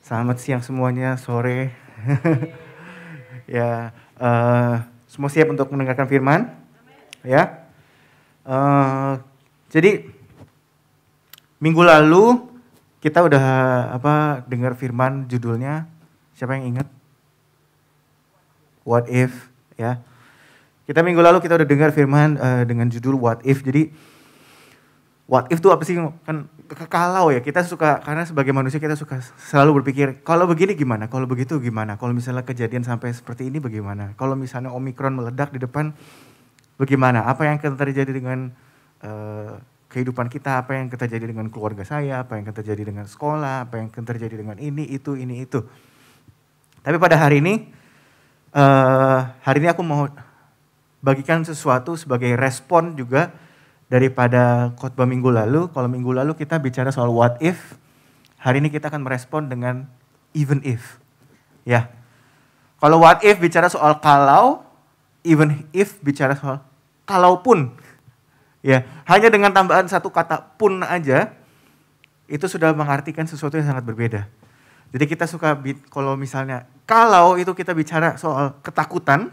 Selamat siang semuanya, sore. Ya, semua siap untuk mendengarkan firman? Ya. Jadi minggu lalu kita udah dengar firman, judulnya siapa yang ingat? What if, ya. Kita minggu lalu kita udah dengar firman dengan judul What if. Jadi what if itu apa sih? Kan kalau ya, kita suka, karena sebagai manusia kita suka selalu berpikir, kalau begini gimana, kalau begitu gimana, kalau misalnya kejadian sampai seperti ini bagaimana, kalau misalnya Omikron meledak di depan bagaimana, apa yang akan terjadi dengan kehidupan kita, apa yang akan terjadi dengan keluarga saya, apa yang akan terjadi dengan sekolah, apa yang akan terjadi dengan ini, itu. Tapi pada hari ini aku mau bagikan sesuatu sebagai respon juga daripada khotbah minggu lalu. Kalau minggu lalu kita bicara soal what if, hari ini kita akan merespon dengan even if. Ya. Kalau what if bicara soal kalau, even if bicara soal kalaupun. Ya, hanya dengan tambahan satu kata pun aja itu sudah mengartikan sesuatu yang sangat berbeda. Jadi kita suka kalau misalnya kalau itu kita bicara soal ketakutan,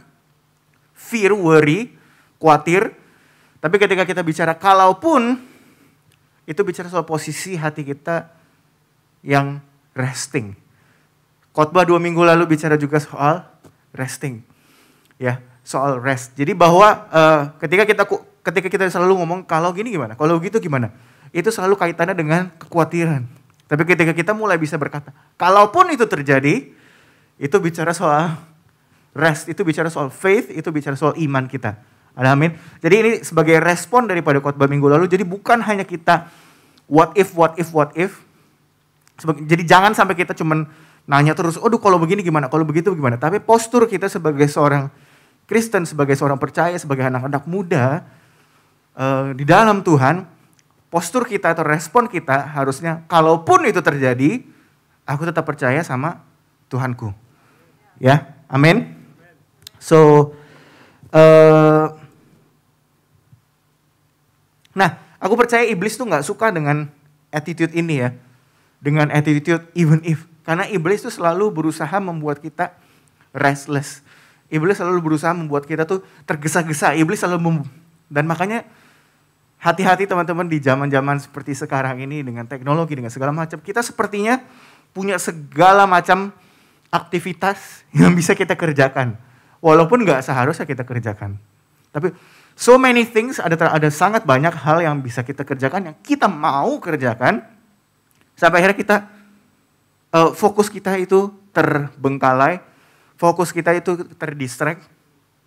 fear, worry, khawatir. Tapi ketika kita bicara kalaupun, itu bicara soal posisi hati kita yang resting. Khotbah 2 minggu lalu bicara juga soal resting. Ya, soal rest. Jadi bahwa ketika kita selalu ngomong kalau gini gimana, kalau gitu gimana, itu selalu kaitannya dengan kekhawatiran. Tapi ketika kita mulai bisa berkata, kalaupun itu terjadi, itu bicara soal rest, itu bicara soal faith, itu bicara soal iman kita. Amin. Jadi ini sebagai respon daripada khotbah minggu lalu. Jadi bukan hanya kita what if. Jadi jangan sampai kita cuman nanya terus, aduh kalau begini gimana, kalau begitu gimana. Tapi postur kita sebagai seorang Kristen, sebagai seorang percaya, sebagai anak-anak muda di dalam Tuhan, postur kita atau respon kita harusnya kalaupun itu terjadi, aku tetap percaya sama Tuhanku. Ya, amin. So, nah, aku percaya iblis tuh gak suka dengan attitude ini ya. Dengan attitude even if. Karena iblis tuh selalu berusaha membuat kita restless. Iblis selalu berusaha membuat kita tuh tergesa-gesa. Iblis selalu dan makanya hati-hati teman-teman di zaman-zaman seperti sekarang ini dengan teknologi, dengan segala macam. Kita sepertinya punya segala macam aktivitas yang bisa kita kerjakan. Walaupun gak seharusnya kita kerjakan. Tapi so many things, ada sangat banyak hal yang bisa kita kerjakan, yang kita mau kerjakan, sampai akhirnya kita, fokus kita itu terbengkalai, fokus kita itu terdistract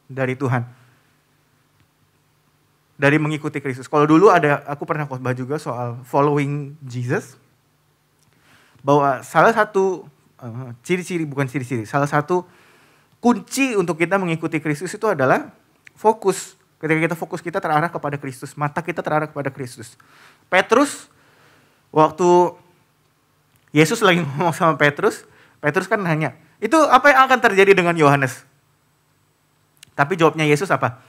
dari Tuhan. Dari mengikuti Kristus. Kalau dulu aku pernah khotbah juga soal following Jesus, bahwa salah satu salah satu kunci untuk kita mengikuti Kristus itu adalah fokus. Ketika kita fokus, kita terarah kepada Kristus. Mata kita terarah kepada Kristus. Petrus, waktu Yesus lagi ngomong sama Petrus kan nanya, itu apa yang akan terjadi dengan Yohanes? Tapi jawabnya Yesus apa?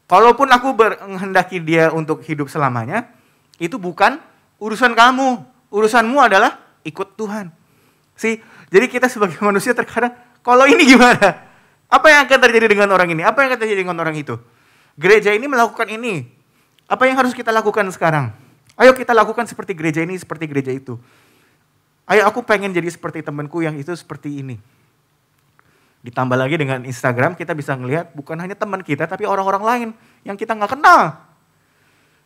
Kalaupun aku menghendaki dia untuk hidup selamanya, itu bukan urusan kamu. Urusanmu adalah ikut Tuhan. Jadi kita sebagai manusia terkadang, kalau ini gimana? Apa yang akan terjadi dengan orang ini? Apa yang akan terjadi dengan orang itu? Gereja ini melakukan ini. Apa yang harus kita lakukan sekarang? Ayo kita lakukan seperti gereja ini, seperti gereja itu. Ayo aku pengen jadi seperti temanku yang itu seperti ini. Ditambah lagi dengan Instagram, kita bisa ngelihat bukan hanya teman kita, tapi orang-orang lain yang kita nggak kenal.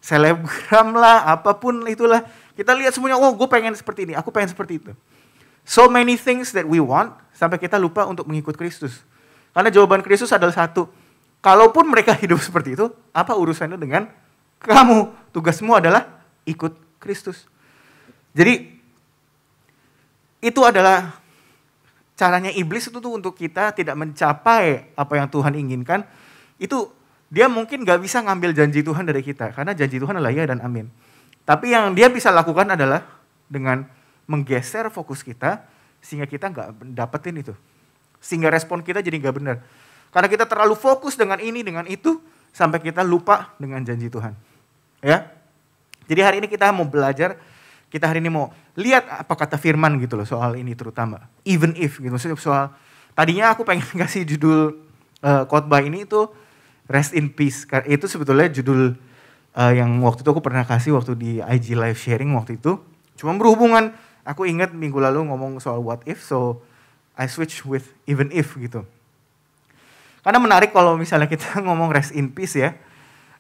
Selebgram lah, apapun itulah. Kita lihat semuanya, oh gue pengen seperti ini, aku pengen seperti itu. So many things that we want, sampai kita lupa untuk mengikut Kristus. Karena jawaban Kristus adalah satu, kalaupun mereka hidup seperti itu, apa urusannya dengan kamu? Tugasmu adalah ikut Kristus. Jadi, itu adalah caranya iblis itu tuh untuk kita tidak mencapai apa yang Tuhan inginkan. Itu dia mungkin gak bisa ngambil janji Tuhan dari kita. Karena janji Tuhan adalah ya dan amin. Tapi yang dia bisa lakukan adalah dengan menggeser fokus kita, sehingga kita gak dapetin itu. Sehingga respon kita jadi gak benar. Karena kita terlalu fokus dengan ini, dengan itu, sampai kita lupa dengan janji Tuhan. Ya. Jadi hari ini kita mau belajar kita hari ini mau lihat apa kata firman gitu loh soal ini terutama. Even if gitu, maksudnya soal tadinya aku pengen kasih judul khotbah ini itu Rest in Peace. Itu sebetulnya judul yang waktu itu aku pernah kasih waktu di IG live sharing waktu itu. Cuma berhubungan, aku ingat minggu lalu ngomong soal what if, so I switch with even if gitu. Karena menarik kalau misalnya kita ngomong rest in peace ya,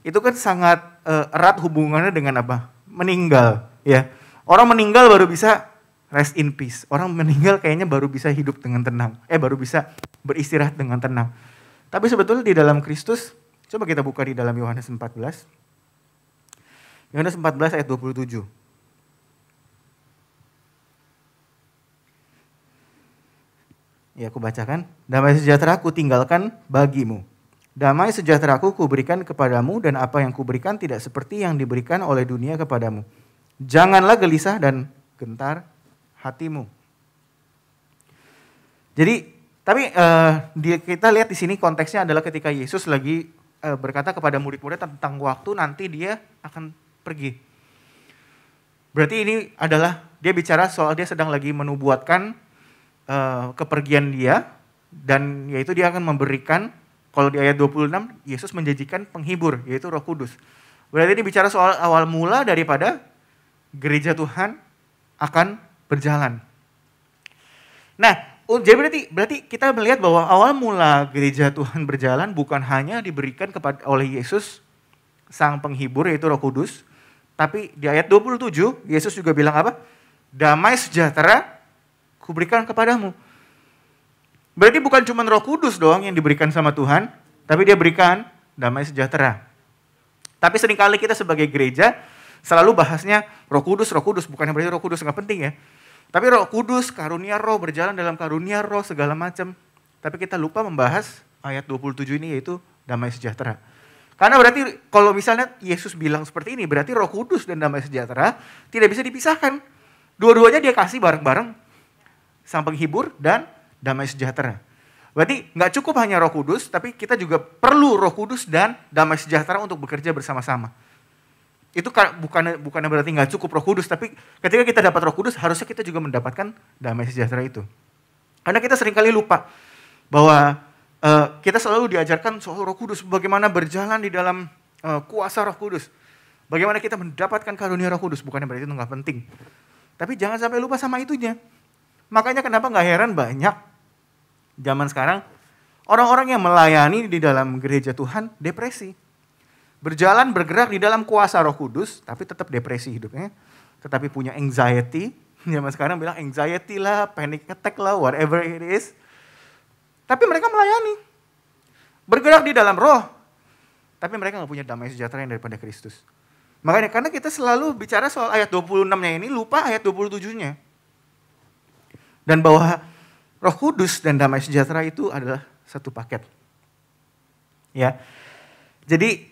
itu kan sangat erat hubungannya dengan apa? Meninggal ya. Orang meninggal baru bisa rest in peace. Orang meninggal kayaknya baru bisa hidup dengan tenang. Baru bisa beristirahat dengan tenang. Tapi sebetulnya di dalam Kristus, coba kita buka di dalam Yohanes 14. Yohanes 14 ayat 27. Ya, aku bacakan. Damai sejahtera ku tinggalkan bagimu. Damai sejahtera ku berikan kepadamu, dan apa yang kuberikan tidak seperti yang diberikan oleh dunia kepadamu. Janganlah gelisah dan gentar hatimu. Jadi, tapi kita lihat di sini konteksnya adalah ketika Yesus lagi berkata kepada murid-murid tentang waktu nanti dia akan pergi. Berarti ini adalah dia bicara soal dia sedang lagi menubuatkan kepergian dia, dan yaitu dia akan memberikan, kalau di ayat 26 Yesus menjanjikan penghibur yaitu Roh Kudus. Berarti ini bicara soal awal mula daripada gereja Tuhan akan berjalan. Nah, jadi berarti kita melihat bahwa awal mula gereja Tuhan berjalan bukan hanya diberikan oleh Yesus sang penghibur yaitu Roh Kudus, tapi di ayat 27 Yesus juga bilang apa? Damai sejahtera kuberikan kepadamu. Berarti bukan cuma Roh Kudus doang yang diberikan sama Tuhan, tapi dia berikan damai sejahtera. Tapi seringkali kita sebagai gereja selalu bahasnya Roh Kudus, bukannya berarti Roh Kudus nggak penting ya. Tapi Roh Kudus, karunia Roh, berjalan dalam karunia Roh segala macam. Tapi kita lupa membahas ayat 27 ini yaitu damai sejahtera. Karena berarti kalau misalnya Yesus bilang seperti ini, berarti Roh Kudus dan damai sejahtera tidak bisa dipisahkan. Dua-duanya dia kasih bareng-bareng. Sang penghibur dan damai sejahtera. Berarti nggak cukup hanya Roh Kudus, tapi kita juga perlu Roh Kudus dan damai sejahtera untuk bekerja bersama-sama. Itu bukan berarti nggak cukup Roh Kudus, tapi ketika kita dapat Roh Kudus, harusnya kita juga mendapatkan damai sejahtera itu. Karena kita seringkali lupa bahwa kita selalu diajarkan soal Roh Kudus, bagaimana berjalan di dalam kuasa Roh Kudus. Bagaimana kita mendapatkan karunia Roh Kudus, bukannya berarti itu nggak penting. Tapi jangan sampai lupa sama itunya. Makanya kenapa nggak heran banyak zaman sekarang orang-orang yang melayani di dalam gereja Tuhan depresi. Berjalan bergerak di dalam kuasa Roh Kudus tapi tetap depresi hidupnya. Tetapi punya anxiety, zaman sekarang bilang anxiety lah, panic attack lah, whatever it is. Tapi mereka melayani. Bergerak di dalam roh. Tapi mereka nggak punya damai sejahtera yang daripada Kristus. Makanya karena kita selalu bicara soal ayat 26-nya ini, lupa ayat 27-nya. Dan bahwa Roh Kudus dan damai sejahtera itu adalah satu paket. Ya. Jadi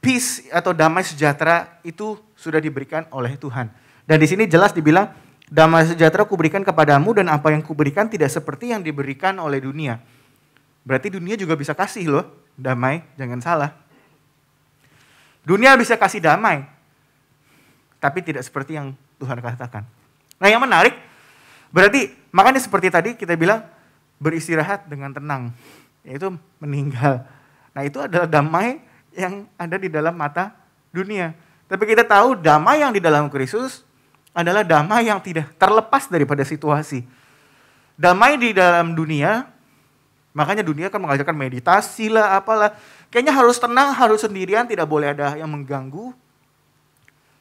peace atau damai sejahtera itu sudah diberikan oleh Tuhan. Dan di sini jelas dibilang damai sejahtera kuberikan kepadamu, dan apa yang kuberikan tidak seperti yang diberikan oleh dunia. Berarti dunia juga bisa kasih loh damai, jangan salah. Dunia bisa kasih damai, tapi tidak seperti yang Tuhan katakan. Nah, yang menarik berarti makanya seperti tadi kita bilang beristirahat dengan tenang, yaitu meninggal. Nah, itu adalah damai yang ada di dalam mata dunia. Tapi kita tahu damai yang di dalam Kristus adalah damai yang tidak terlepas daripada situasi. Damai di dalam dunia, makanya dunia kan mengajarkan meditasi lah, apalah. Kayaknya harus tenang, harus sendirian, tidak boleh ada yang mengganggu.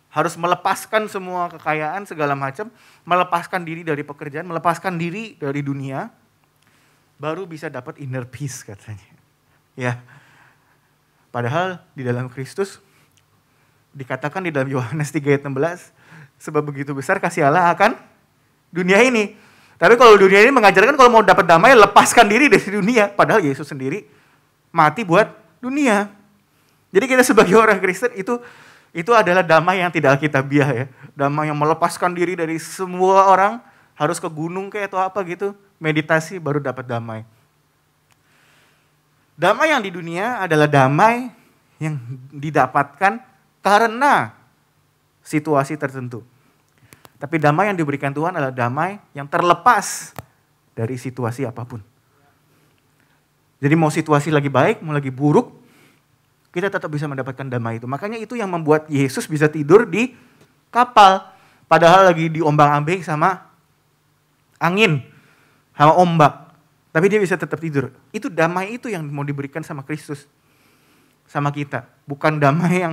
Harus melepaskan semua kekayaan segala macam, melepaskan diri dari pekerjaan, melepaskan diri dari dunia, baru bisa dapat inner peace katanya. Ya. Padahal di dalam Kristus dikatakan di dalam Yohanes 3 ayat 16, sebab begitu besar kasih Allah akan dunia ini. Tapi kalau dunia ini mengajarkan kalau mau dapat damai, lepaskan diri dari dunia. Padahal Yesus sendiri mati buat dunia. Jadi kita sebagai orang Kristen itu adalah damai yang tidak alkitabiah ya. Damai yang melepaskan diri dari semua orang, harus ke gunung kayak atau apa gitu, meditasi baru dapat damai. Damai yang di dunia adalah damai yang didapatkan karena situasi tertentu. Tapi damai yang diberikan Tuhan adalah damai yang terlepas dari situasi apapun. Jadi mau situasi lagi baik, mau lagi buruk, kita tetap bisa mendapatkan damai itu. Makanya itu yang membuat Yesus bisa tidur di kapal. Padahal lagi diombang-ambing sama angin, sama ombak. Tapi dia bisa tetap tidur. Itu damai itu yang mau diberikan sama Kristus, sama kita. Bukan damai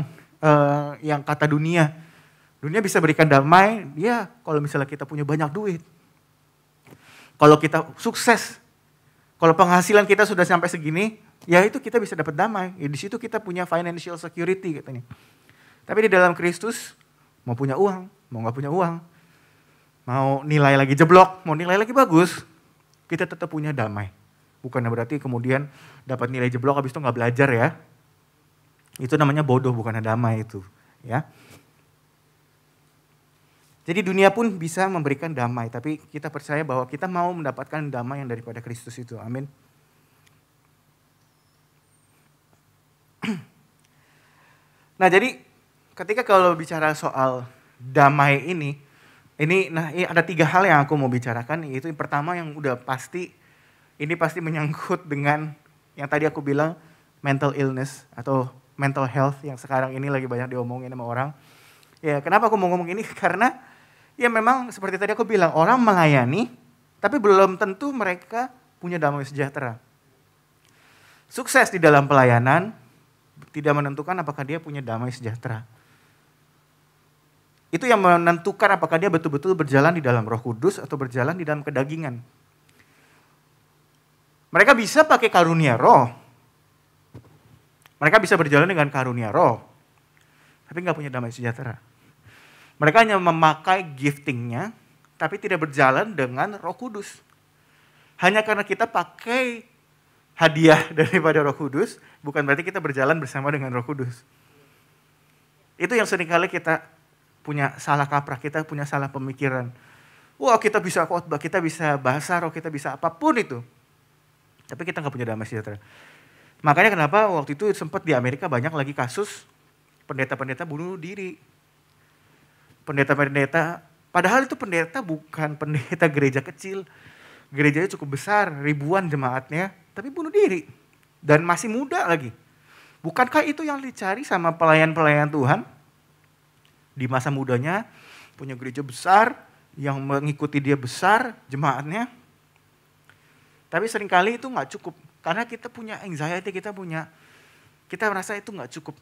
yang kata dunia. Dunia bisa berikan damai, ya kalau misalnya kita punya banyak duit. Kalau kita sukses, kalau penghasilan kita sudah sampai segini, ya itu kita bisa dapat damai. Ya, di situ kita punya financial security katanya. Tapi di dalam Kristus, mau punya uang, mau nggak punya uang, mau nilai lagi jeblok, mau nilai lagi bagus, kita tetap punya damai. Bukan berarti kemudian dapat nilai jeblok habis itu nggak belajar ya. Itu namanya bodoh, bukan damai itu. Ya. Jadi dunia pun bisa memberikan damai, tapi kita percaya bahwa kita mau mendapatkan damai yang daripada Kristus itu. Amin. Nah jadi ketika kalau bicara soal damai ini ada 3 hal yang aku mau bicarakan. Yaitu yang pertama yang udah pasti, ini pasti menyangkut dengan yang tadi aku bilang mental illness atau mental health yang sekarang ini lagi banyak diomongin sama orang. Ya kenapa aku mau ngomong ini? Karena ya memang seperti tadi aku bilang, orang melayani tapi belum tentu mereka punya damai sejahtera. Sukses di dalam pelayanan tidak menentukan apakah dia punya damai sejahtera. Itu yang menentukan apakah dia betul-betul berjalan di dalam Roh Kudus atau berjalan di dalam kedagingan. Mereka bisa pakai karunia roh. Mereka bisa berjalan dengan karunia roh. Tapi nggak punya damai sejahtera. Mereka hanya memakai giftingnya, tapi tidak berjalan dengan Roh Kudus. Hanya karena kita pakai hadiah daripada Roh Kudus, bukan berarti kita berjalan bersama dengan Roh Kudus. Itu yang seringkali kita punya salah kaprah, kita punya salah pemikiran. Wah kita bisa khotbah, kita bisa bahasa roh, kita bisa apapun itu. Tapi kita nggak punya damai sejahtera. Makanya kenapa waktu itu sempat di Amerika banyak lagi kasus pendeta-pendeta bunuh diri. Pendeta-pendeta, padahal itu pendeta bukan pendeta gereja kecil. Gerejanya cukup besar, ribuan jemaatnya, tapi bunuh diri. Dan masih muda lagi. Bukankah itu yang dicari sama pelayan-pelayan Tuhan? Di masa mudanya, punya gereja besar, yang mengikuti dia besar, jemaatnya. Tapi seringkali itu gak cukup. Karena kita punya anxiety, kita merasa itu gak cukup.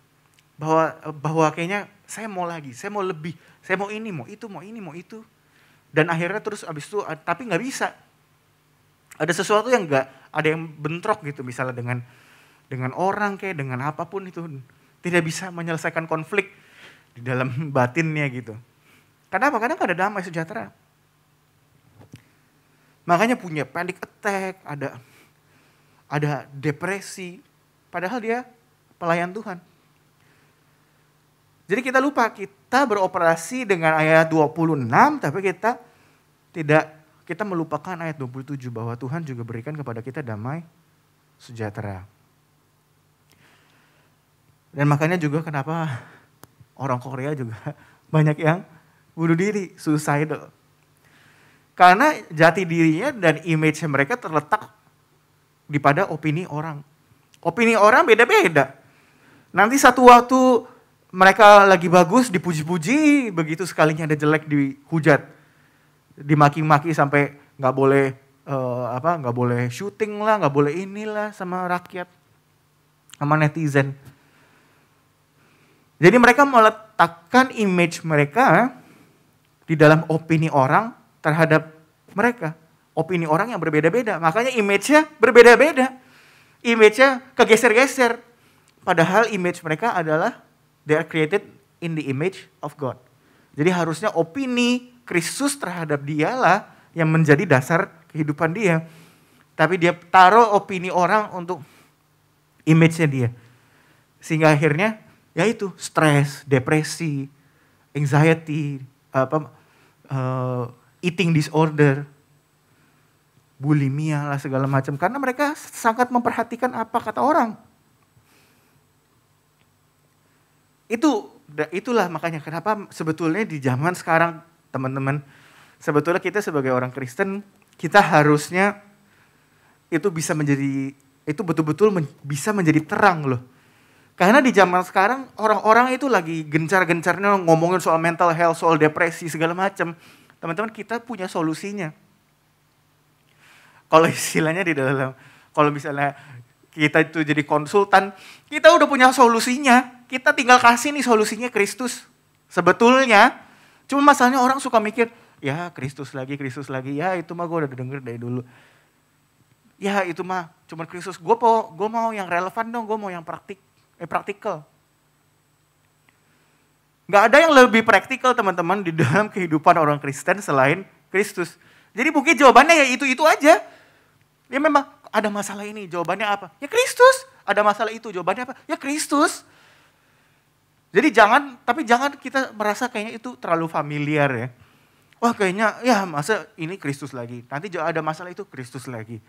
Bahwa kayaknya saya mau lagi, saya mau lebih, saya mau ini, mau itu, mau ini, mau itu. Dan akhirnya terus abis itu, tapi nggak bisa. Ada sesuatu yang nggak, ada yang bentrok gitu, misalnya dengan orang kayak, dengan apapun itu. Tidak bisa menyelesaikan konflik di dalam batinnya gitu. Kenapa? Karena nggak ada damai sejahtera. Makanya punya panic attack, ada depresi. Padahal dia pelayan Tuhan. Jadi kita lupa, kita beroperasi dengan ayat 26, tapi kita melupakan ayat 27 bahwa Tuhan juga berikan kepada kita damai sejahtera. Dan makanya juga kenapa orang Korea juga banyak yang bunuh diri, suicidal. Karena jati dirinya dan image mereka terletak pada opini orang. Opini orang beda-beda. Nanti satu waktu mereka lagi bagus, dipuji-puji, begitu sekalinya ada jelek dihujat, dimaki-maki sampai nggak boleh syuting lah, nggak boleh inilah sama rakyat, sama netizen. Jadi mereka meletakkan image mereka di dalam opini orang terhadap mereka, opini orang yang berbeda-beda. Makanya image-nya berbeda-beda, image-nya kegeser-geser. Padahal image mereka adalah they are created in the image of God. Jadi harusnya opini Kristus terhadap dialah yang menjadi dasar kehidupan dia. Tapi dia taruh opini orang untuk image-nya dia. Sehingga akhirnya yaitu stres, depresi, anxiety, eating disorder, bulimia lah segala macam. Karena mereka sangat memperhatikan apa kata orang. Itulah makanya kenapa sebetulnya di zaman sekarang teman-teman. Sebetulnya kita sebagai orang Kristen, kita harusnya itu bisa menjadi, itu betul-betul bisa menjadi terang loh. Karena di zaman sekarang orang-orang itu lagi gencar-gencarnya ngomongin soal mental health, soal depresi segala macam. Teman-teman, kita punya solusinya. Kalau istilahnya di dalam, kalau misalnya kita itu jadi konsultan, kita udah punya solusinya. Kita tinggal kasih nih solusinya Kristus. Sebetulnya, cuma masalahnya orang suka mikir, ya Kristus lagi, ya itu mah gue udah denger dari dulu. Ya itu mah cuma Kristus, gue mau yang relevan dong, gue mau yang praktikal. Gak ada yang lebih praktikal teman-teman di dalam kehidupan orang Kristen selain Kristus. Jadi mungkin jawabannya ya itu aja. Ya memang ada masalah ini, jawabannya apa? Ya Kristus. Ada masalah itu, jawabannya apa? Ya Kristus. Jadi jangan kita merasa kayaknya itu terlalu familiar ya. Wah kayaknya ya masa ini Kristus lagi. Nanti ada masalah itu Kristus lagi.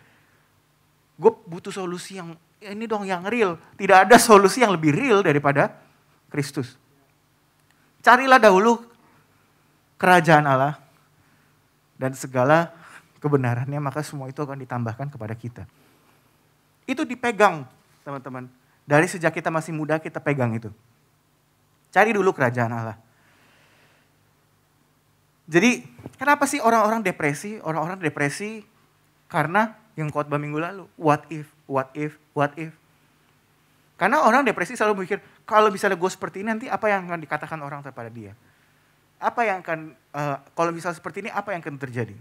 Gue butuh solusi yang ini dong yang real. Tidak ada solusi yang lebih real daripada Kristus. Carilah dahulu kerajaan Allah dan segala kebenarannya, maka semua itu akan ditambahkan kepada kita. Itu dipegang teman-teman. Dari sejak kita masih muda kita pegang itu. Cari dulu kerajaan Allah. Jadi kenapa sih orang-orang depresi? Orang-orang depresi karena yang khotbah minggu lalu. What if? Karena orang depresi selalu mikir, kalau misalnya gue seperti ini nanti apa yang akan dikatakan orang kepada dia? Apa yang akan, kalau misalnya seperti ini apa yang akan terjadi?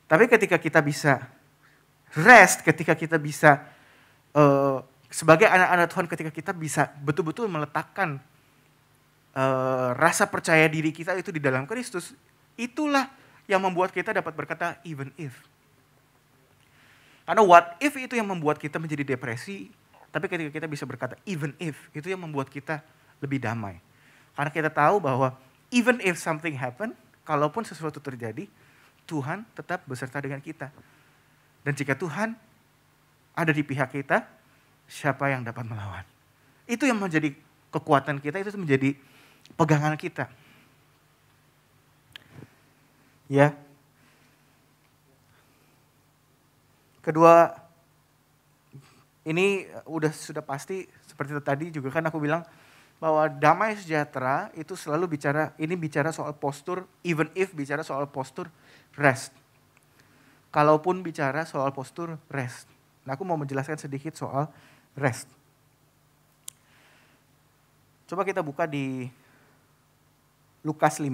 Tapi ketika kita bisa rest, ketika kita bisa sebagai anak-anak Tuhan, ketika kita bisa betul-betul meletakkan rasa percaya diri kita itu di dalam Kristus, itulah yang membuat kita dapat berkata even if. Karena what if itu yang membuat kita menjadi depresi, tapi ketika kita bisa berkata even if, itu yang membuat kita lebih damai. Karena kita tahu bahwa even if something happen, kalaupun sesuatu terjadi, Tuhan tetap beserta dengan kita. Dan jika Tuhan ada di pihak kita, siapa yang dapat melawan? Itu yang menjadi kekuatan kita, itu menjadi pegangan kita. Ya. Kedua, ini sudah pasti seperti tadi juga kan aku bilang bahwa damai sejahtera itu selalu bicara soal postur, even if bicara soal postur rest. Kalaupun bicara soal postur rest. Nah, aku mau menjelaskan sedikit soal rest. Coba kita buka di Lukas 5.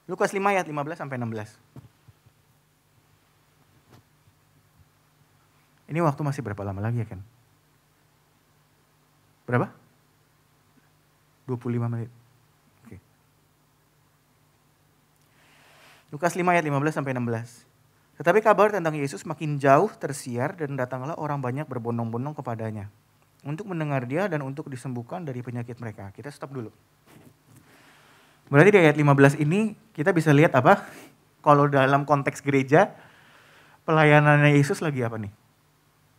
Lukas 5 ayat 15 sampai 16. Ini waktu masih berapa lama lagi ya kan? Berapa? 25 menit. Oke. Lukas 5 ayat 15 sampai 16. Tetapi kabar tentang Yesus makin jauh tersiar dan datanglah orang banyak berbondong-bondong kepadanya untuk mendengar dia dan untuk disembuhkan dari penyakit mereka. Kita stop dulu. Berarti di ayat 15 ini kita bisa lihat apa? Kalau dalam konteks gereja, pelayanannya Yesus lagi apa nih?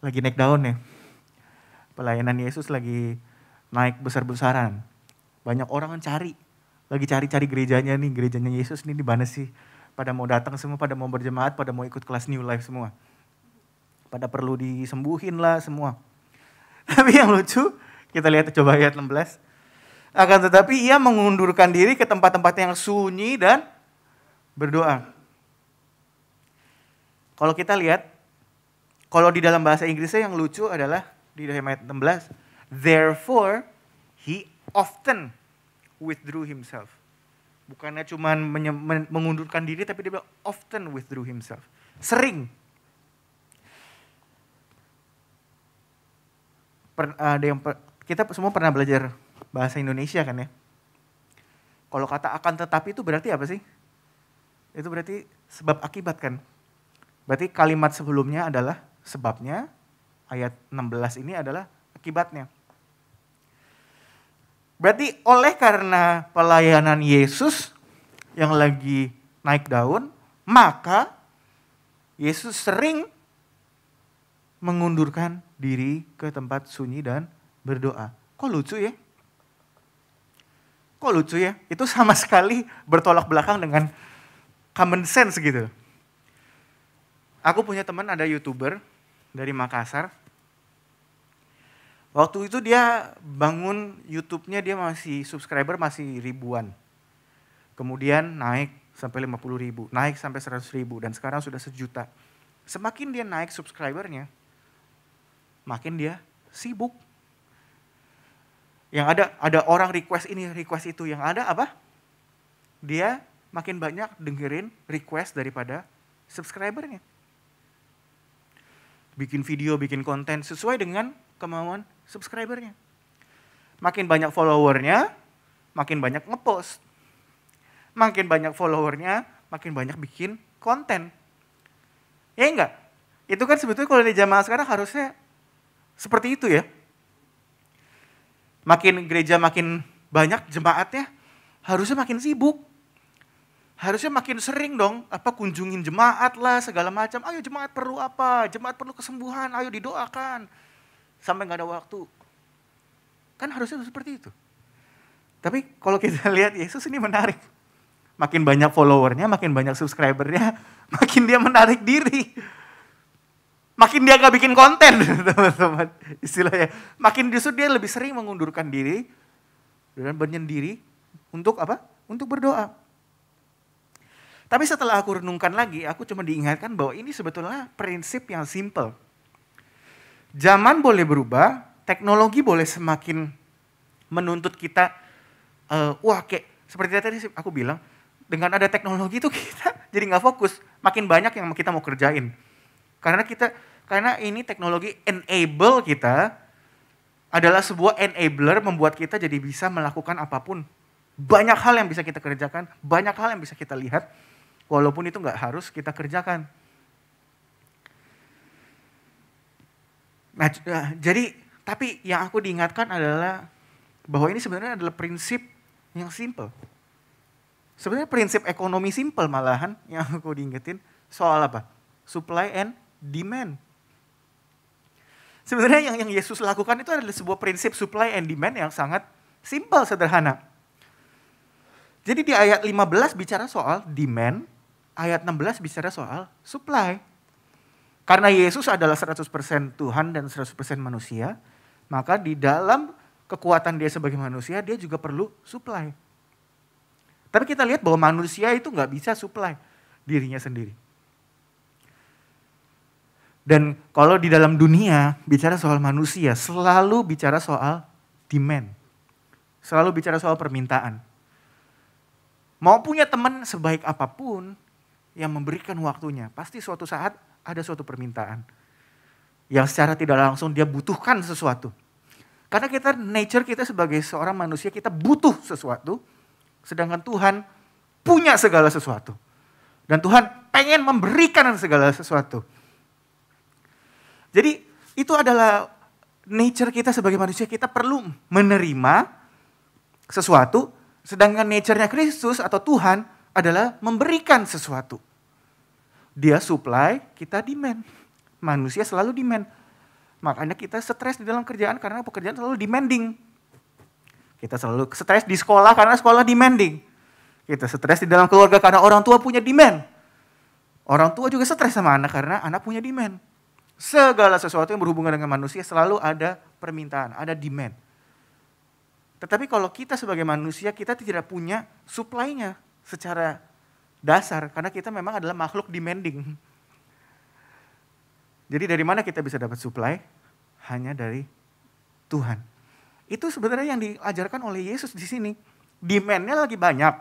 Lagi naik daun ya. Pelayanan Yesus lagi naik besar-besaran. Banyak orang kan lagi cari gerejanya nih, gerejanya Yesus nih di mana sih? Pada mau datang semua, pada mau berjemaat, pada mau ikut kelas New Life semua. Pada perlu disembuhin lah semua. Tapi yang lucu, kita lihat coba ayat 16. Akan tetapi ia mengundurkan diri ke tempat-tempat yang sunyi dan berdoa. Kalau kita lihat, kalau di dalam bahasa Inggrisnya yang lucu adalah di ayat 16. Therefore, he often withdrew himself. Bukannya cuma mengundurkan diri, tapi dia bilang often withdrew himself. Sering. Kita semua pernah belajar bahasa Indonesia kan ya. Kalau kata akan tetapi itu berarti apa sih? Itu berarti sebab akibat kan. Berarti kalimat sebelumnya adalah sebabnya, ayat 16 ini adalah akibatnya. Berarti oleh karena pelayanan Yesus yang lagi naik daun, maka Yesus sering mengundurkan diri ke tempat sunyi dan berdoa. Kok lucu ya? Kok lucu ya? Itu sama sekali bertolak belakang dengan common sense gitu. Aku punya teman ada YouTuber dari Makassar. Waktu itu dia bangun YouTube-nya dia masih subscriber masih ribuan. Kemudian naik sampai 50.000, naik sampai 100.000 dan sekarang sudah 1 juta. Semakin dia naik subscribernya, makin dia sibuk. Yang ada orang request ini, request itu. Yang ada apa? Dia makin banyak dengerin request daripada subscribernya. Bikin video, bikin konten sesuai dengan kemauan subscribernya. Makin banyak followernya, makin banyak ngepost. Makin banyak followernya, makin banyak bikin konten. Ya enggak? Itu kan sebetulnya kalau di zaman sekarang harusnya seperti itu ya. Makin gereja makin banyak jemaatnya, harusnya makin sibuk. Harusnya makin sering dong, kunjungin jemaat lah segala macam. Ayo jemaat perlu apa? Jemaat perlu kesembuhan, ayo didoakan. Sampai nggak ada waktu. Kan harusnya seperti itu. Tapi kalau kita lihat Yesus ini menarik. Makin banyak followernya, makin banyak subscribernya, makin dia menarik diri. Makin dia gak bikin konten, teman-teman. Istilahnya, makin justru dia lebih sering mengundurkan diri dan menyendiri untuk apa? Untuk berdoa. Tapi setelah aku renungkan lagi, aku cuma diingatkan bahwa ini sebetulnya prinsip yang simple. Zaman boleh berubah, teknologi boleh semakin menuntut kita, kayak seperti tadi aku bilang, dengan ada teknologi itu kita jadi nggak fokus. Makin banyak yang kita mau kerjain. Karena ini teknologi enable kita adalah sebuah enabler membuat kita jadi bisa melakukan apapun. Banyak hal yang bisa kita kerjakan, banyak hal yang bisa kita lihat, walaupun itu nggak harus kita kerjakan. Nah, tapi yang aku diingatkan adalah bahwa ini sebenarnya adalah prinsip yang simple. Sebenarnya prinsip ekonomi simple malahan yang aku diingetin soal apa? Supply and demand. Sebenarnya yang Yesus lakukan itu adalah sebuah prinsip supply and demand yang sangat simple, sederhana. Jadi di ayat 15 bicara soal demand, ayat 16 bicara soal supply. Karena Yesus adalah 100% Tuhan dan 100% manusia, maka di dalam kekuatan dia sebagai manusia, dia juga perlu supply. Tapi kita lihat bahwa manusia itu nggak bisa supply dirinya sendiri. Dan kalau di dalam dunia bicara soal manusia, selalu bicara soal demand. Selalu bicara soal permintaan. Mau punya teman sebaik apapun yang memberikan waktunya, pasti suatu saat ada suatu permintaan. Yang secara tidak langsung dia butuhkan sesuatu. Karena nature kita sebagai seorang manusia, kita butuh sesuatu. Sedangkan Tuhan punya segala sesuatu. Dan Tuhan pengen memberikan segala sesuatu. Jadi itu adalah nature kita sebagai manusia. Kita perlu menerima sesuatu. Sedangkan nature-nya Kristus atau Tuhan adalah memberikan sesuatu. Dia supply, kita demand. Manusia selalu demand. Makanya kita stres di dalam kerjaan karena pekerjaan selalu demanding. Kita selalu stres di sekolah karena sekolah demanding. Kita stres di dalam keluarga karena orang tua punya demand. Orang tua juga stres sama anak karena anak punya demand. Segala sesuatu yang berhubungan dengan manusia selalu ada permintaan, ada demand. Tetapi kalau kita sebagai manusia, kita tidak punya supply-nya secara dasar. Karena kita memang adalah makhluk demanding. Jadi dari mana kita bisa dapat supply? Hanya dari Tuhan. Itu sebenarnya yang diajarkan oleh Yesus di sini. Demand-nya lagi banyak.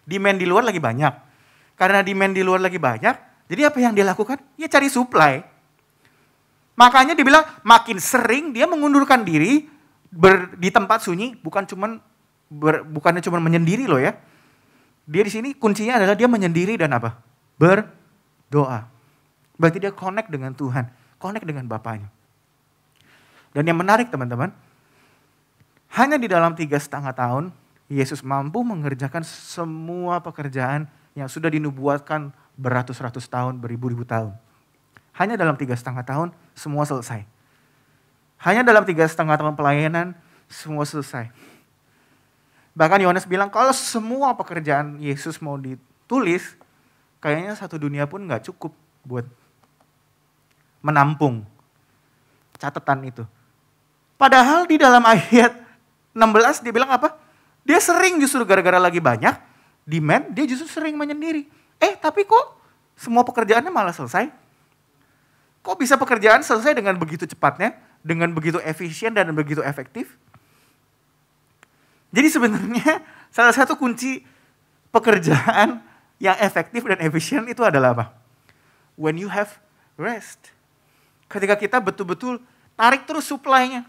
Demand di luar lagi banyak. Karena demand di luar lagi banyak, jadi apa yang dia lakukan? Ya cari supply. Makanya dibilang makin sering dia mengundurkan diri di tempat sunyi, bukannya cuma menyendiri loh ya. Dia di sini kuncinya adalah dia menyendiri dan apa? Berdoa. Berarti dia connect dengan Tuhan, connect dengan Bapaknya. Dan yang menarik teman-teman, hanya di dalam 3,5 tahun, Yesus mampu mengerjakan semua pekerjaan yang sudah dinubuatkan beratus-ratus tahun, beribu-ribu tahun. Hanya dalam 3,5 tahun, semua selesai. Hanya dalam 3,5 tahun pelayanan, semua selesai. Bahkan Yohanes bilang kalau semua pekerjaan Yesus mau ditulis, kayaknya satu dunia pun gak cukup buat menampung catatan itu. Padahal di dalam ayat 16 dia bilang apa? Dia sering justru gara-gara lagi banyak demand, dia justru sering menyendiri. Tapi kok semua pekerjaannya malah selesai? Kok bisa pekerjaan selesai dengan begitu cepatnya, dengan begitu efisien dan begitu efektif? Jadi sebenarnya salah satu kunci pekerjaan yang efektif dan efisien itu adalah apa? When you have rest. Ketika kita betul-betul tarik terus supply-nya.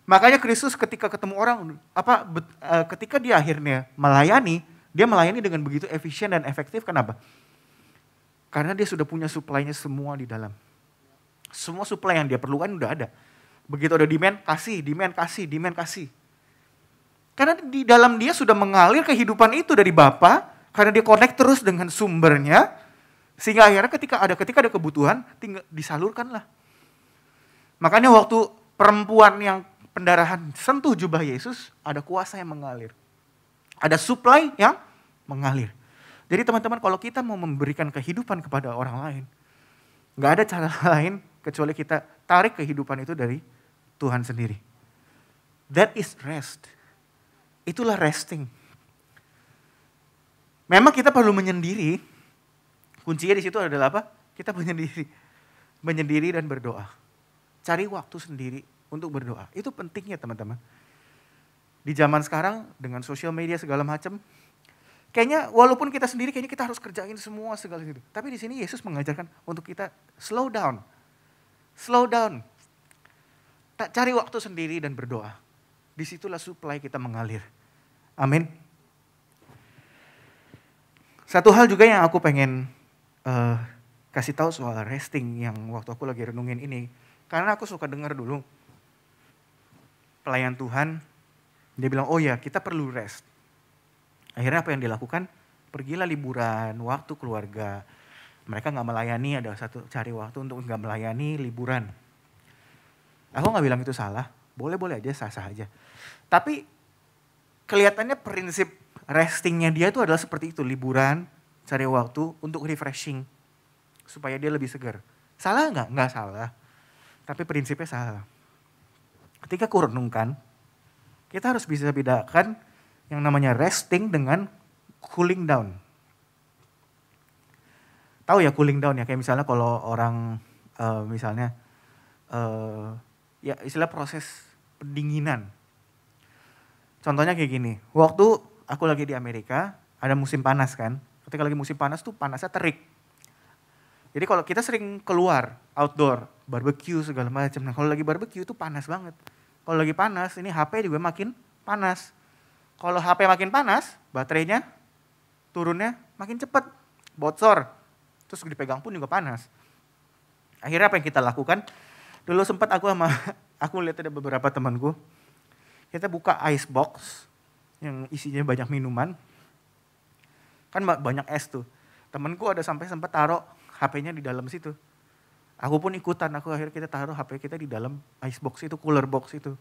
Makanya Kristus ketika ketemu orang, ketika dia akhirnya melayani, dia melayani dengan begitu efisien dan efektif. Kenapa? Karena dia sudah punya supply-nya semua di dalam. Semua supply yang dia perlukan udah ada. Begitu ada demand, kasih, demand, kasih, demand, kasih. Karena di dalam dia sudah mengalir kehidupan itu dari Bapa, karena dia connect terus dengan sumbernya, sehingga akhirnya ketika ada kebutuhan, tinggal disalurkanlah. Makanya waktu perempuan yang pendarahan sentuh jubah Yesus, ada kuasa yang mengalir. Ada supply yang mengalir. Jadi teman-teman, kalau kita mau memberikan kehidupan kepada orang lain, gak ada cara lain kecuali kita tarik kehidupan itu dari Tuhan sendiri. That is rest. Itulah resting. Memang kita perlu menyendiri. Kuncinya di situ adalah apa? Kita menyendiri. Menyendiri dan berdoa. Cari waktu sendiri untuk berdoa. Itu pentingnya teman-teman. Di zaman sekarang dengan sosial media segala macam, kayaknya walaupun kita sendiri kayaknya kita harus kerjain semua segala itu. Tapi di sini Yesus mengajarkan untuk kita slow down. Slow down. Cari waktu sendiri dan berdoa. Disitulah supply kita mengalir. Amin. Satu hal juga yang aku pengen kasih tahu soal resting yang waktu aku lagi renungin ini. Karena aku suka dengar dulu pelayan Tuhan, dia bilang, oh ya kita perlu rest. Akhirnya apa yang dilakukan? Pergilah liburan, waktu keluarga. Mereka gak melayani, ada satu cari waktu untuk gak melayani liburan. Aku gak bilang itu salah, boleh-boleh aja, sah-sah aja. Tapi kelihatannya prinsip restingnya dia itu adalah seperti itu, liburan, cari waktu untuk refreshing. Supaya dia lebih segar. Salah gak? Gak salah. Tapi prinsipnya salah. Ketika aku renungkan, kita harus bisa bedakan yang namanya resting dengan cooling down. Tahu ya cooling down ya, kayak misalnya kalau orang ya istilah proses pendinginan. Contohnya kayak gini, waktu aku lagi di Amerika, ada musim panas kan. Ketika lagi musim panas tuh panasnya terik. Jadi kalau kita sering keluar, outdoor, barbecue segala macam. Nah kalau lagi barbecue itu panas banget. Kalau lagi panas, ini HP juga makin panas. Kalau HP makin panas, baterainya turunnya makin cepat, bocor. Terus dipegang pun juga panas. Akhirnya apa yang kita lakukan? Dulu sempat aku lihat ada beberapa temanku, kita buka ice box yang isinya banyak minuman. Kan banyak es tuh. Temanku ada sampai sempat taruh HP-nya di dalam situ. Aku pun ikutan, akhirnya kita taruh HP kita di dalam ice box itu, cooler box itu.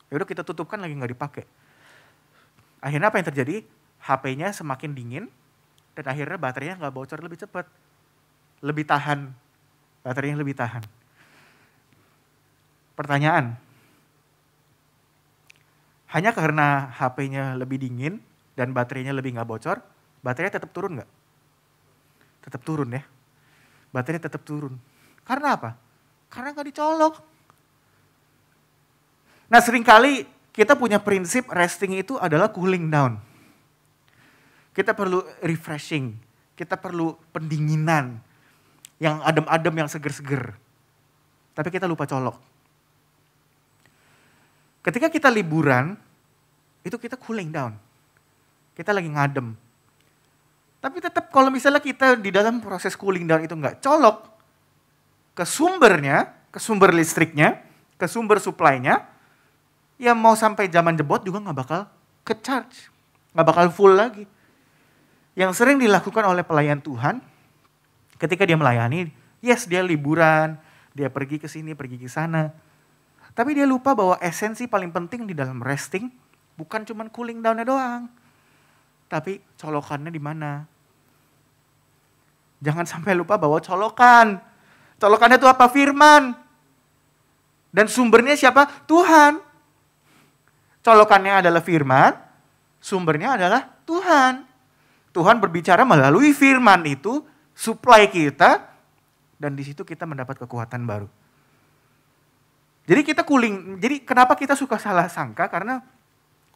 Ya udah kita tutupkan, lagi nggak dipakai. Akhirnya apa yang terjadi? HP-nya semakin dingin dan akhirnya baterainya nggak bocor lebih cepat, lebih tahan, baterainya lebih tahan. Pertanyaan, hanya karena HP-nya lebih dingin dan baterainya lebih nggak bocor, baterainya tetap turun nggak? Tetap turun ya. Baterainya tetap turun. Karena apa? Karena nggak dicolok. Nah seringkali kita punya prinsip resting itu adalah cooling down. Kita perlu refreshing. Kita perlu pendinginan. Yang adem-adem, yang seger-seger. Tapi kita lupa colok. Ketika kita liburan, itu kita cooling down. Kita lagi ngadem. Tapi tetap kalau misalnya kita di dalam proses cooling down itu nggak colok ke sumbernya, ke sumber listriknya, ke sumber supply-nya, ya mau sampai zaman jebot juga nggak bakal ke-charge, nggak bakal full lagi. Yang sering dilakukan oleh pelayan Tuhan, ketika dia melayani, yes dia liburan, dia pergi ke sini, pergi ke sana. Tapi dia lupa bahwa esensi paling penting di dalam resting Bukan cuman cooling down-nya doang. Tapi colokannya di mana? Jangan sampai lupa bahwa colokan. Colokannya itu apa? Firman. Dan sumbernya siapa? Tuhan. Colokannya adalah firman, sumbernya adalah Tuhan. Tuhan berbicara melalui firman itu, supply kita, dan di situ kita mendapat kekuatan baru. Jadi jadi kenapa kita suka salah sangka? Karena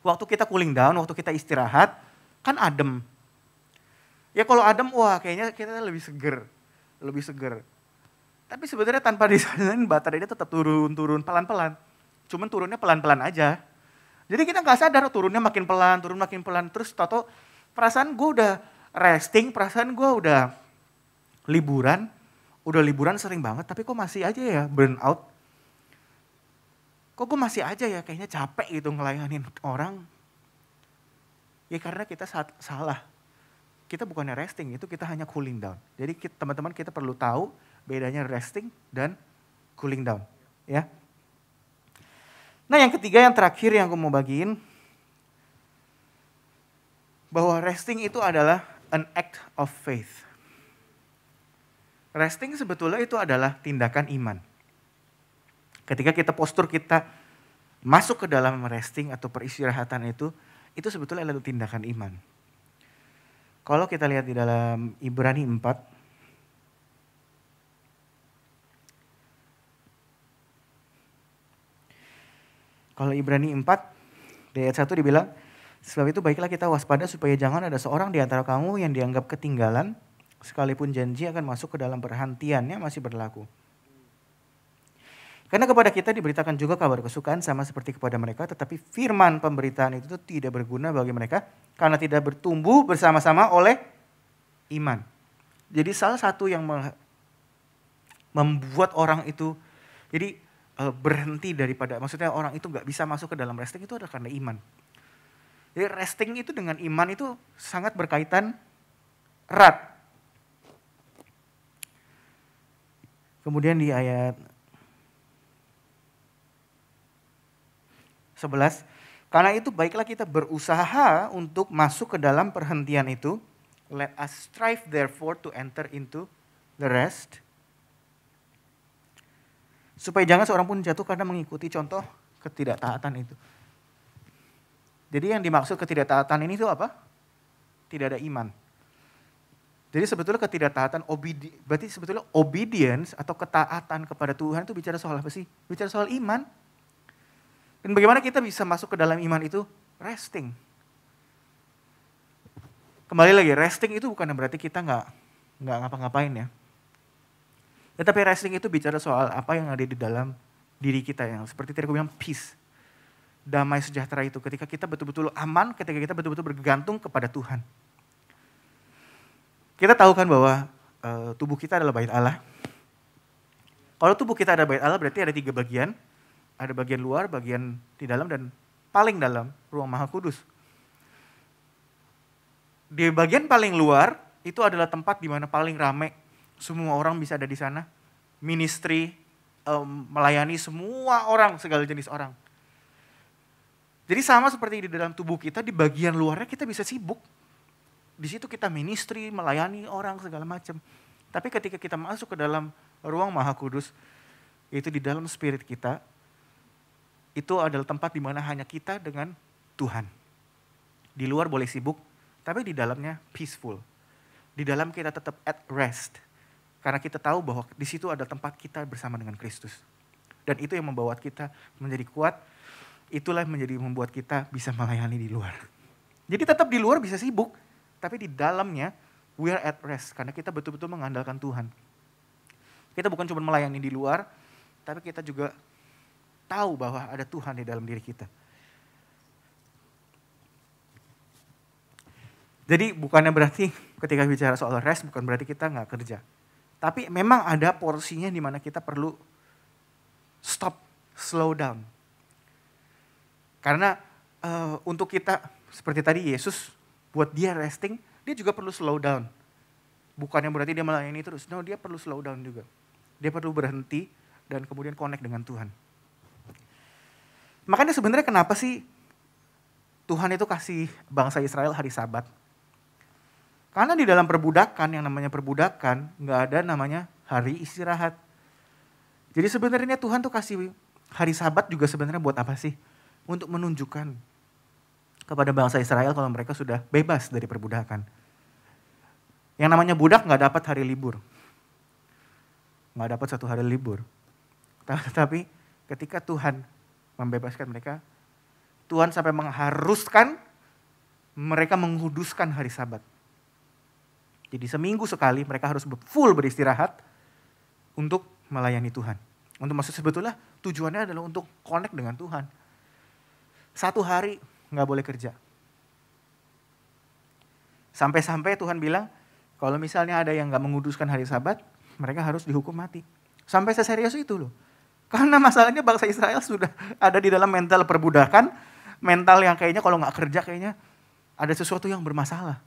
waktu kita cooling down, waktu kita istirahat, kan adem. Ya kalau adem, wah kayaknya kita lebih seger. Tapi sebenarnya tanpa disadari baterainya tetap turun pelan-pelan. Cuman turunnya pelan-pelan aja. Jadi kita nggak sadar turun makin pelan. Terus toto perasaan gue udah resting, perasaan gue udah liburan sering banget. Tapi kok masih aja ya burn out. Kok gue masih aja ya kayaknya capek gitu ngelayanin orang. Ya karena kita salah. Kita bukannya resting, itu kita hanya cooling down. Jadi teman-teman kita perlu tahu bedanya resting dan cooling down. Ya. Nah yang ketiga, yang terakhir yang aku mau bagiin. Bahwa resting itu adalah an act of faith. Resting sebetulnya itu adalah tindakan iman. Ketika postur kita masuk ke dalam resting atau peristirahatan itu sebetulnya adalah tindakan iman. Kalau kita lihat di dalam Ibrani 4, kalau Ibrani 4, di ayat 1 dibilang, sebab itu baiklah kita waspada supaya jangan ada seorang di antara kamu yang dianggap ketinggalan, sekalipun janji akan masuk ke dalam perhentiannya masih berlaku. Karena kepada kita diberitakan juga kabar kesukaan sama seperti kepada mereka, tetapi firman pemberitaan itu tidak berguna bagi mereka karena tidak bertumbuh bersama-sama oleh iman. Jadi salah satu yang membuat orang itu jadi berhenti daripada, maksudnya orang itu nggak bisa masuk ke dalam resting itu adalah karena iman. Jadi resting itu dengan iman itu sangat berkaitan erat. Kemudian di ayat 11, karena itu baiklah kita berusaha untuk masuk ke dalam perhentian itu. Let us strive therefore to enter into the rest. Supaya jangan seorang pun jatuh karena mengikuti contoh ketidaktaatan itu. Jadi yang dimaksud ketidaktaatan ini itu apa? Tidak ada iman. Jadi sebetulnya ketidaktaatan, berarti sebetulnya obedience atau ketaatan kepada Tuhan itu bicara soal apa sih? Bicara soal iman. Dan bagaimana kita bisa masuk ke dalam iman itu? Resting. Kembali lagi, resting itu bukan berarti kita nggak ngapa-ngapain ya. Tetapi resting itu bicara soal apa yang ada di dalam diri kita, yang seperti tadi aku bilang peace, damai sejahtera itu. Ketika kita betul-betul aman, ketika kita betul-betul bergantung kepada Tuhan. Kita tahu kan bahwa tubuh kita adalah bait Allah. Kalau tubuh kita adalah bait Allah berarti ada 3 bagian. Ada bagian luar, bagian di dalam, dan paling dalam, ruang maha kudus. Di bagian paling luar, itu adalah tempat di mana paling ramai. Semua orang bisa ada di sana. Ministry, melayani semua orang, segala jenis orang. Jadi sama seperti di dalam tubuh kita, di bagian luarnya kita bisa sibuk. Di situ kita ministry, melayani orang, segala macam. Tapi ketika kita masuk ke dalam ruang maha kudus, yaitu di dalam spirit kita, itu adalah tempat di mana hanya kita dengan Tuhan. Di luar boleh sibuk, tapi di dalamnya peaceful. Di dalam kita tetap at rest. Karena kita tahu bahwa di situ ada tempat kita bersama dengan Kristus. Dan itu yang membawa kita menjadi kuat. Itulah yang membuat kita bisa melayani di luar. Jadi tetap di luar bisa sibuk, tapi di dalamnya we are at rest. Karena kita betul-betul mengandalkan Tuhan. Kita bukan cuma melayani di luar, tapi kita juga tahu bahwa ada Tuhan di dalam diri kita. Jadi bukannya berarti ketika bicara soal rest, bukan berarti kita nggak kerja. Tapi memang ada porsinya di mana kita perlu stop, slow down. Karena untuk kita, seperti tadi Yesus, buat dia resting, dia juga perlu slow down. Bukannya berarti dia melayani terus, no, dia perlu slow down juga. Dia perlu berhenti dan kemudian connect dengan Tuhan. Makanya sebenarnya kenapa sih Tuhan itu kasih bangsa Israel hari Sabat. Karena di dalam perbudakan, yang namanya perbudakan, nggak ada namanya hari istirahat. Jadi sebenarnya Tuhan tuh kasih hari Sabat juga sebenarnya buat apa sih? Untuk menunjukkan kepada bangsa Israel kalau mereka sudah bebas dari perbudakan. Yang namanya budak nggak dapat hari libur. Nggak dapat satu hari libur. Tetapi ketika Tuhan membebaskan mereka, Tuhan sampai mengharuskan mereka menguduskan hari Sabat. Jadi seminggu sekali mereka harus full beristirahat untuk melayani Tuhan. Untuk maksud sebetulnya tujuannya adalah untuk connect dengan Tuhan. Satu hari nggak boleh kerja. Sampai-sampai Tuhan bilang, kalau misalnya ada yang nggak menguduskan hari Sabat, mereka harus dihukum mati. Sampai seserius itu loh. Karena masalahnya bangsa Israel sudah ada di dalam mental perbudakan, mental yang kayaknya kalau nggak kerja kayaknya ada sesuatu yang bermasalah.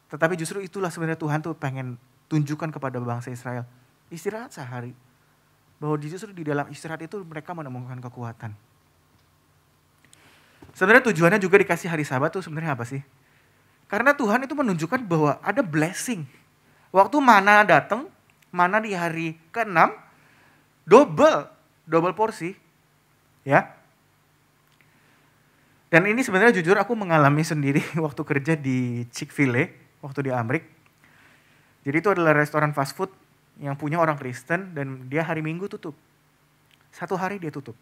Tetapi justru itulah sebenarnya Tuhan tuh pengen tunjukkan kepada bangsa Israel. Istirahat sehari. Bahwa justru di dalam istirahat itu mereka menemukan kekuatan. Sebenarnya tujuannya juga dikasih hari Sabat tuh sebenarnya apa sih? Karena Tuhan itu menunjukkan bahwa ada blessing. Waktu mana datang, mana di hari ke-6, double porsi. Ya. Dan ini sebenarnya jujur aku mengalami sendiri waktu kerja di Chick-fil-A. Waktu di Amrik. Jadi itu adalah restoran fast food yang punya orang Kristen dan dia hari Minggu tutup. Satu hari dia tutup.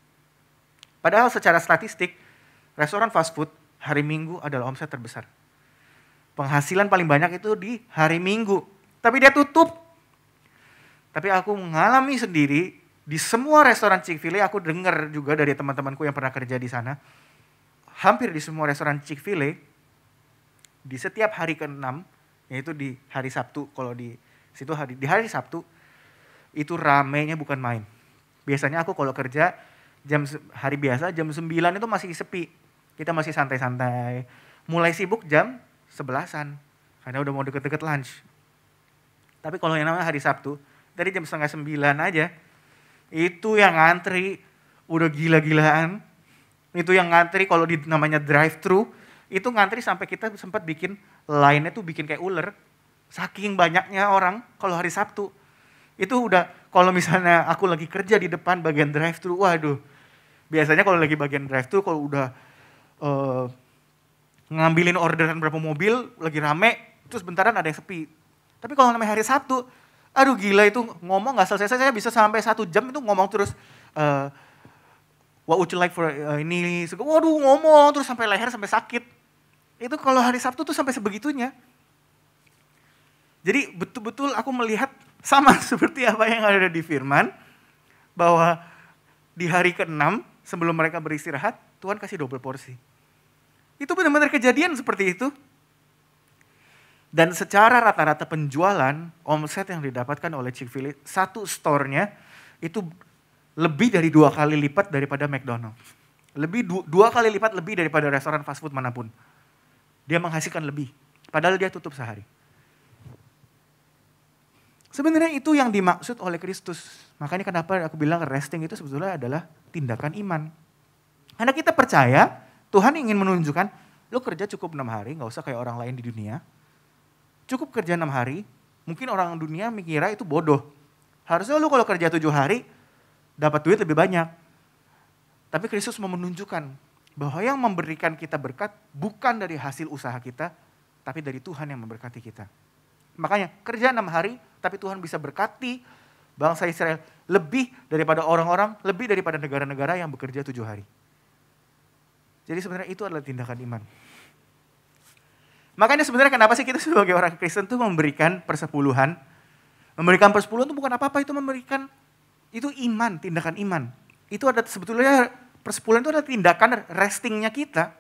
Padahal secara statistik, restoran fast food hari Minggu adalah omset terbesar. Penghasilan paling banyak itu di hari Minggu. Tapi dia tutup. Tapi aku mengalami sendiri di semua restoran Chick-fil-A, aku dengar juga dari teman-temanku yang pernah kerja di sana. Hampir di semua restoran Chick-fil-A, di setiap hari ke-6, yaitu di hari Sabtu, kalau di situ di hari Sabtu, itu ramenya bukan main. Biasanya aku kalau kerja, hari biasa jam 9 itu masih sepi. Kita masih santai-santai. Mulai sibuk jam 11-an, karena udah mau deket-deket lunch. Tapi kalau yang namanya hari Sabtu, dari jam 8:30 aja, itu yang ngantri, udah gila-gilaan. Itu yang ngantri kalau di namanya drive-thru, itu ngantri sampai kita sempat bikin line-nya tuh bikin kayak ular. Saking banyaknya orang kalau hari Sabtu. Itu udah, kalau misalnya aku lagi kerja di depan bagian drive-thru, waduh. Biasanya kalau lagi bagian drive-thru, kalau udah ngambilin orderan berapa mobil, lagi rame, terus bentaran ada yang sepi. Tapi kalau namanya hari Sabtu, aduh gila itu ngomong gak selesai, saya bisa sampai 1 jam itu ngomong terus. What would you like for ini, waduh ngomong terus sampai leher sampai sakit. Itu kalau hari Sabtu tuh sampai sebegitunya. Jadi betul-betul aku melihat sama seperti apa yang ada di firman, bahwa di hari ke-6 sebelum mereka beristirahat, Tuhan kasih double porsi. Itu benar-benar kejadian seperti itu. Dan secara rata-rata penjualan, omset yang didapatkan oleh Chick-fil-A, satu store-nya itu lebih dari 2 kali lipat daripada McDonald's. Lebih 2 kali lipat lebih daripada restoran fast food manapun. Dia menghasilkan lebih, padahal dia tutup sehari. Sebenarnya itu yang dimaksud oleh Kristus. Makanya kenapa aku bilang resting itu sebetulnya adalah tindakan iman. Karena kita percaya Tuhan ingin menunjukkan, lo kerja cukup 6 hari, gak usah kayak orang lain di dunia. Cukup kerja 6 hari, mungkin orang dunia mikirnya itu bodoh. Harusnya lo kalau kerja 7 hari, dapat duit lebih banyak. Tapi Kristus mau menunjukkan bahwa yang memberikan kita berkat bukan dari hasil usaha kita, tapi dari Tuhan yang memberkati kita. Makanya kerja 6 hari, tapi Tuhan bisa berkati bangsa Israel lebih daripada orang-orang, lebih daripada negara-negara yang bekerja 7 hari. Jadi sebenarnya itu adalah tindakan iman. Makanya sebenarnya kenapa sih kita sebagai orang Kristen tuh memberikan persepuluhan? Memberikan persepuluhan itu bukan apa-apa, itu memberikan, itu iman, tindakan iman. Itu ada sebetulnya, persepuluhan itu adalah tindakan restingnya kita.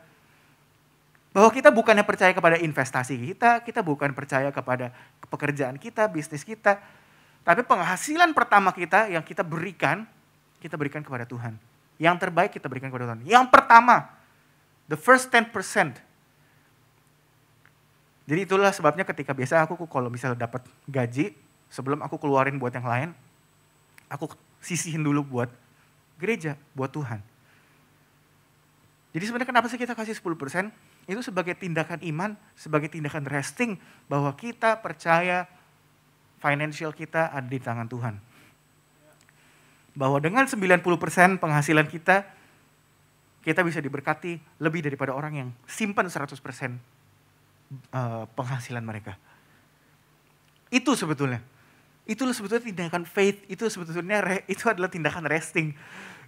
Bahwa kita bukannya percaya kepada investasi kita bukan percaya kepada pekerjaan kita, bisnis kita. Tapi penghasilan pertama kita yang kita berikan kepada Tuhan. Yang terbaik kita berikan kepada Tuhan. Yang pertama, the first 10%. Jadi itulah sebabnya ketika biasa aku kalau misalnya dapat gaji, sebelum aku keluarin buat yang lain, aku sisihin dulu buat gereja, buat Tuhan. Jadi sebenarnya kenapa sih kita kasih 10%? Itu sebagai tindakan iman, sebagai tindakan resting, bahwa kita percaya financial kita ada di tangan Tuhan. Bahwa dengan 90% penghasilan kita bisa diberkati lebih daripada orang yang simpan 100% penghasilan mereka. Itu sebetulnya tindakan faith, itu adalah tindakan resting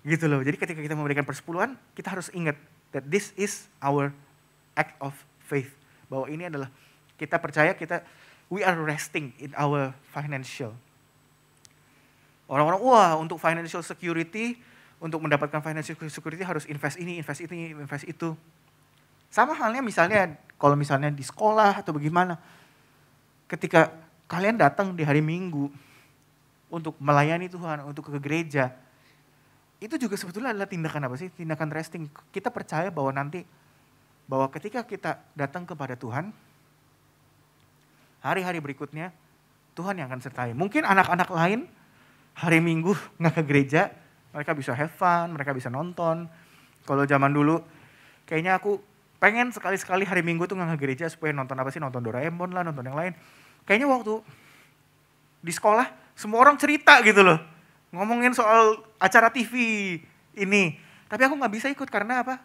gitu loh. Jadi ketika kita memberikan persepuluhan, kita harus ingat that this is our act of faith. Bahwa ini adalah kita percaya we are resting in our financial. Orang-orang, wah untuk financial security, untuk mendapatkan financial security harus invest ini, invest itu. Sama halnya misalnya, kalau misalnya di sekolah atau bagaimana, ketika kalian datang di hari Minggu untuk melayani Tuhan, untuk ke gereja, itu juga sebetulnya adalah tindakan apa sih? Tindakan resting. Kita percaya bahwa ketika kita datang kepada Tuhan, hari-hari berikutnya Tuhan yang akan sertai. Mungkin anak-anak lain hari Minggu nggak ke gereja, mereka bisa have fun, mereka bisa nonton. Kalau zaman dulu, kayaknya aku pengen sekali-sekali hari Minggu tuh nggak ke gereja supaya nonton apa sih, nonton Doraemon lah, nonton yang lain. Kayaknya waktu di sekolah, semua orang cerita gitu loh. Ngomongin soal acara TV ini. Tapi aku nggak bisa ikut karena apa?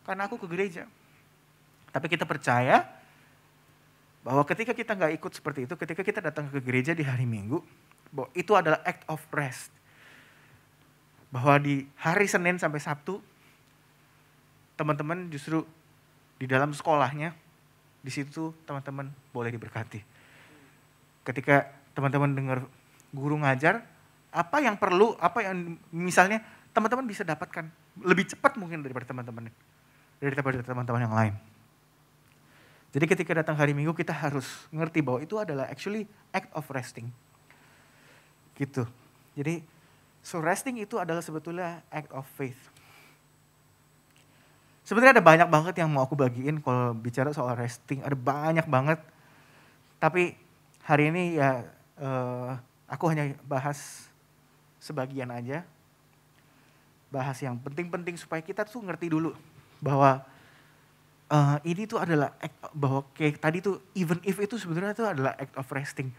Karena aku ke gereja. Tapi kita percaya bahwa ketika kita nggak ikut seperti itu, ketika kita datang ke gereja di hari Minggu, bahwa itu adalah act of rest. Bahwa di hari Senin sampai Sabtu, teman-teman justru di dalam sekolahnya, di situ teman-teman boleh diberkati. Ketika teman-teman dengar guru ngajar, apa yang perlu, apa yang misalnya teman-teman bisa dapatkan lebih cepat mungkin daripada teman-teman yang lain. Jadi ketika datang hari Minggu kita harus ngerti bahwa itu adalah actually act of resting. Gitu. Jadi so resting itu adalah sebetulnya act of faith. Sebenarnya ada banyak banget yang mau aku bagiin kalau bicara soal resting, ada banyak banget. Tapi hari ini ya aku hanya bahas sebagian aja. Bahas yang penting-penting supaya kita tuh ngerti dulu bahwa ini tuh adalah act, bahwa kayak tadi tuh even if itu sebenarnya itu adalah act of resting.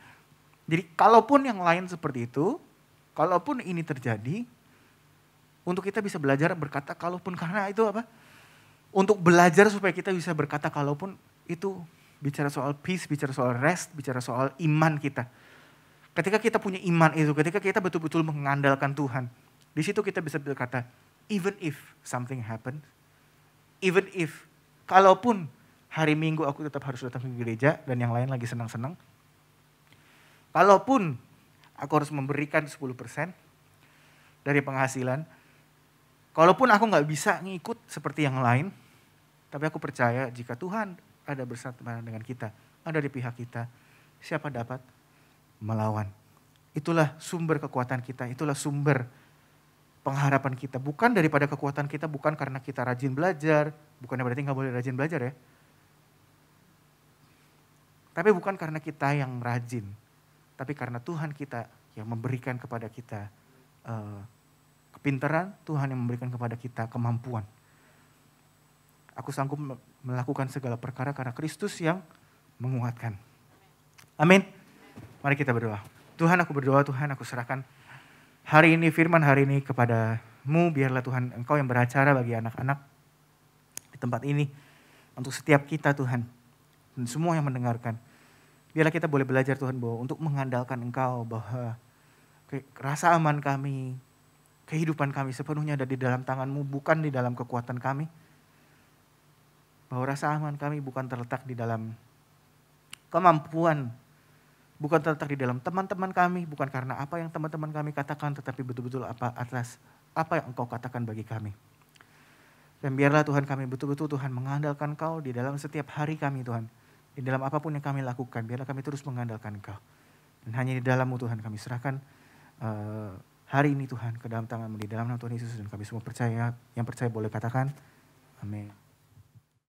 Jadi kalaupun yang lain seperti itu, kalaupun ini terjadi, untuk kita bisa belajar berkata kalaupun, karena itu apa? Untuk belajar supaya kita bisa berkata kalaupun, itu bicara soal peace, bicara soal rest, bicara soal iman kita. Ketika kita punya iman itu, ketika kita betul-betul mengandalkan Tuhan, di situ kita bisa berkata, even if something happen, even if, kalaupun hari Minggu aku tetap harus datang ke gereja dan yang lain lagi senang-senang, kalaupun aku harus memberikan 10% dari penghasilan, kalaupun aku nggak bisa ngikut seperti yang lain, tapi aku percaya jika Tuhan ada bersama dengan kita, ada di pihak kita, siapa dapat melawan. Itulah sumber kekuatan kita, itulah sumber pengharapan kita. Bukan daripada kekuatan kita, bukan karena kita rajin belajar, bukannya berarti nggak boleh rajin belajar ya. Tapi bukan karena kita yang rajin, tapi karena Tuhan kita yang memberikan kepada kita kepintaran, Tuhan yang memberikan kepada kita kemampuan. Aku sanggup melakukan segala perkara karena Kristus yang menguatkan. Amin. Mari kita berdoa. Tuhan, aku berdoa, Tuhan aku serahkan hari ini, firman hari ini kepadamu. Biarlah Tuhan Engkau yang beracara bagi anak-anak di tempat ini. Untuk setiap kita Tuhan, dan semua yang mendengarkan. Biarlah kita boleh belajar Tuhan bahwa untuk mengandalkan Engkau, bahwa rasa aman kami, kehidupan kami sepenuhnya ada di dalam tangan-Mu, bukan di dalam kekuatan kami. Bahwa rasa aman kami bukan terletak di dalam kemampuan, bukan terletak di dalam teman-teman kami, bukan karena apa yang teman-teman kami katakan, tetapi betul-betul atas apa yang Engkau katakan bagi kami. Dan biarlah Tuhan kami betul-betul Tuhan mengandalkan Engkau di dalam setiap hari kami Tuhan. Di dalam apapun yang kami lakukan, biarlah kami terus mengandalkan Engkau. Dan hanya di dalam-Mu Tuhan kami serahkan hari ini Tuhan ke dalam tangan-Mu, di dalam nama Tuhan Yesus. Dan kami semua percaya, yang percaya boleh katakan amin.